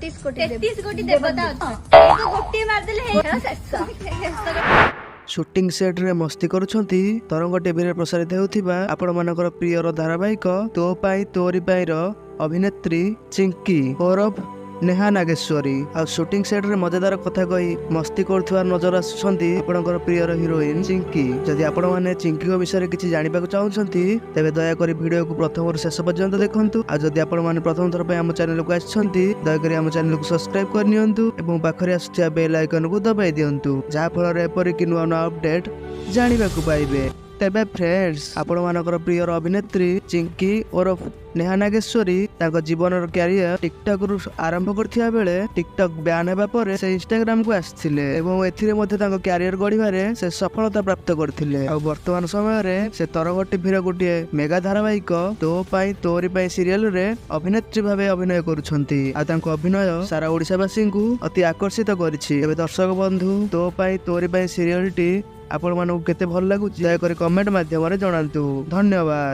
33 कोटी देवता अछन गोटी मार देले हे शेष सुटिंग सेट रे मस्ती करुछंती तरंग टीवी रे प्रसारित हेउथिबा आपण मानकर प्रियर धारावाहिक तो पाई तोरी पाई रो अभिनेत्री चिंकी ओरफ नेहा नागेश्वरी आ शूटिंग सेट रे मजेदार कथा कही मस्ती करथुवा नजर आसुछंती आपणकर प्रियर हीरोइन चिंकी। जदि आपण माने चिंकी को विषय किछि जानिबाक चाहुछंती तेबे दया करी वीडियो को प्रथम ରୁ शेष पर्यंत देखंतु। आ जदि आपण माने प्रथम थर पे हम चैनल को आछंती दया करी हम चैनल को सब्सक्राइब कर नियंतु एवं पाखरे आसुथिया बेल आइकन को दबाई दियंतु जहा फल रे एपरि कि नुवा नुवा अपडेट जानिबाक पाइबे। तेबे फ्रेंड्स आपण मानकर प्रियर अभिनेत्री चिंकी ओरफ नेहा नागेश्वरी तांको जीवन कैरियर टिकटॉक रु आरंभ करथिया बेले टिकटॉक बैन हेबा परे से इंस्टाग्राम को आस्थिले एवं एथिरे मध्ये तांको कैरियर गढिबारे से सफलता प्राप्त करथिले। आ वर्तमान समय रे से तरंग टीवी रे गोटे मेगा धारावाहिक तो पाई तोरी पाई सीरियल रे अभिनेत्री भाबे अभिनय करूछंती। आ तांको अभिनय सारा ओडिसावासी को अति आकर्षित करिछि। एबे दर्शक बंधु तो पाई तोरी पाई सीरियल टी आपण मानकु केते भल लागु दया करी कमेंट माध्यम रे जणांतु। धन्यवाद।